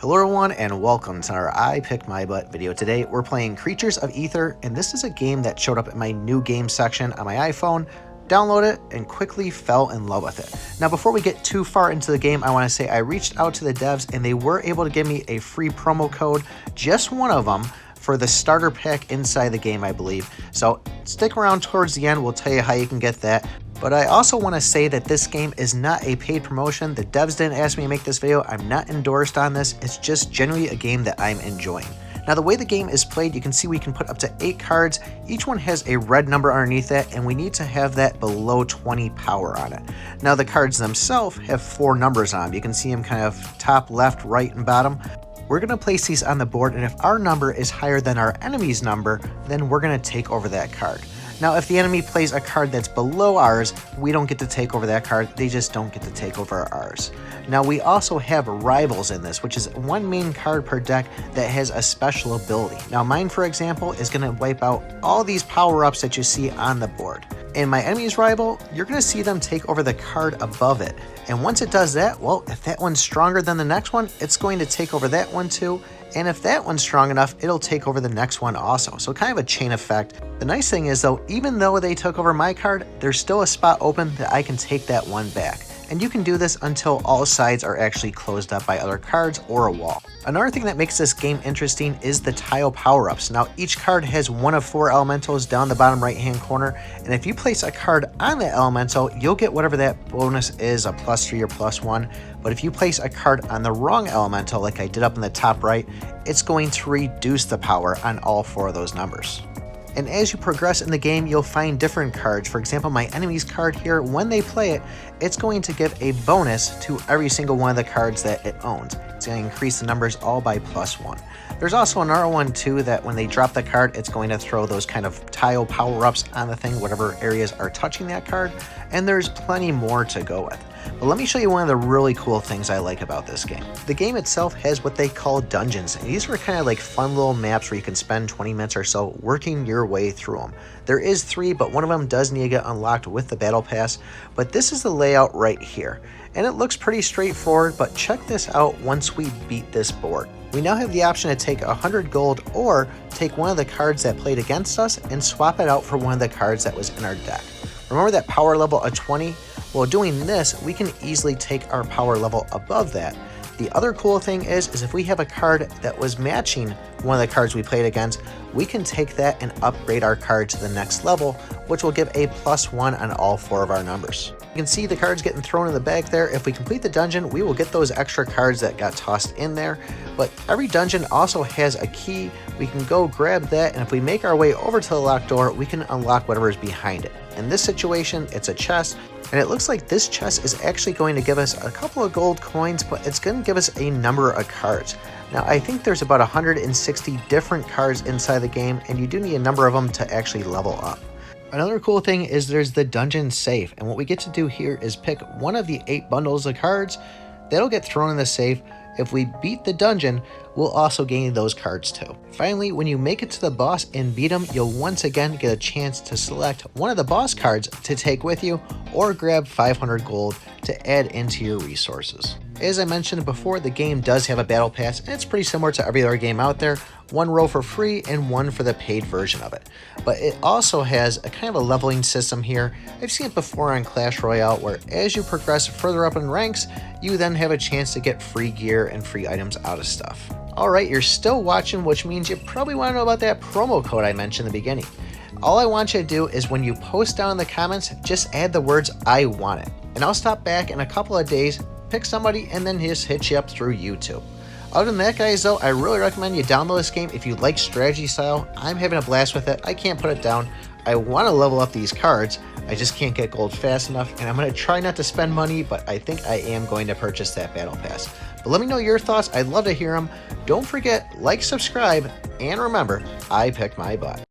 Hello everyone and welcome to our I Pick My Butt video. Today we're playing Creatures of Aether, and this is a game that showed up in my new game section on my iPhone. Download it and quickly fell in love with it. Now before we get too far into the game, I want to say I reached out to the devs and they were able to give me a free promo code, just one of them, for the starter pack inside the game, I believe. So stick around towards the end, we'll tell you how you can get that. But I also want to say that this game is not a paid promotion. The devs didn't ask me to make this video. I'm not endorsed on this. It's just generally a game that I'm enjoying. Now the way the game is played, you can see we can put up to 8 cards. Each one has a red number underneath that, and we need to have that below 20 power on it. Now the cards themselves have 4 numbers on them. You can see them kind of top, left, right, and bottom. We're going to place these on the board, and if our number is higher than our enemy's number, then we're going to take over that card. Now, if the enemy plays a card that's below ours, we don't get to take over that card. They just don't get to take over ours. Now, we also have rivals in this, which is one main card per deck that has a special ability. Now, mine, for example, is going to wipe out all these power-ups that you see on the board. In my enemy's rival, you're going to see them take over the card above it. And once it does that, well, if that one's stronger than the next one, it's going to take over that one too. And if that one's strong enough, it'll take over the next one also. So kind of a chain effect. The nice thing is though, even though they took over my card, there's still a spot open that I can take that one back. And you can do this until all sides are actually closed up by other cards or a wall. Another thing that makes this game interesting is the tile power-ups. Now each card has one of 4 elementals down the bottom right hand corner, and if you place a card on that elemental, you'll get whatever that bonus is, a +3 or +1. But if you place a card on the wrong elemental, like I did up in the top right, it's going to reduce the power on all 4 of those numbers. And as you progress in the game, you'll find different cards. For example, my enemy's card here, when they play it, it's going to give a bonus to every single one of the cards that it owns. It's going to increase the numbers all by +1. There's also another one too that when they drop the card, it's going to throw those kind of tile power-ups on the thing, whatever areas are touching that card, and there's plenty more to go with. But let me show you one of the really cool things I like about this game. The game itself has what they call dungeons, and these are kind of like fun little maps where you can spend 20 minutes or so working your way through them. There is 3, but one of them does need to get unlocked with the battle pass, but this is the layout right here. And it looks pretty straightforward, but check this out once we beat this board. We now have the option to take 100 gold or take one of the cards that played against us and swap it out for one of the cards that was in our deck. Remember that power level of 20? Well, doing this, we can easily take our power level above that. The other cool thing is if we have a card that was matching one of the cards we played against, we can take that and upgrade our card to the next level, which will give a +1 on all 4 of our numbers. You can see the cards getting thrown in the bag there. If we complete the dungeon, we will get those extra cards that got tossed in there. But every dungeon also has a key. We can go grab that, and if we make our way over to the locked door, we can unlock whatever is behind it. In this situation, it's a chest, and it looks like this chest is actually going to give us a couple of gold coins, but it's going to give us a number of cards. Now, I think there's about 160 different cards inside the game, and you do need a number of them to actually level up. Another cool thing is there's the dungeon safe, and what we get to do here is pick one of the 8 bundles of cards. That'll get thrown in the safe. If we beat the dungeon, we'll also gain those cards too. Finally, when you make it to the boss and beat him, you'll once again get a chance to select one of the boss cards to take with you or grab 500 gold to add into your resources. As I mentioned before, the game does have a battle pass, and it's pretty similar to every other game out there. 1 row for free and 1 for the paid version of it. But it also has a kind of a leveling system here. I've seen it before on Clash Royale, where as you progress further up in ranks, you then have a chance to get free gear and free items out of stuff. Alright, you're still watching, which means you probably want to know about that promo code I mentioned in the beginning. All I want you to do is when you post down in the comments, just add the words "I want it." And I'll stop back in a couple of days, pick somebody, and then just hit you up through YouTube. Other than that, guys, though, I really recommend you download this game if you like strategy style. I'm having a blast with it. I can't put it down. I want to level up these cards. I just can't get gold fast enough, and I'm going to try not to spend money, but I think I am going to purchase that battle pass. But let me know your thoughts. I'd love to hear them. Don't forget, like, subscribe, and remember, I pick my butt.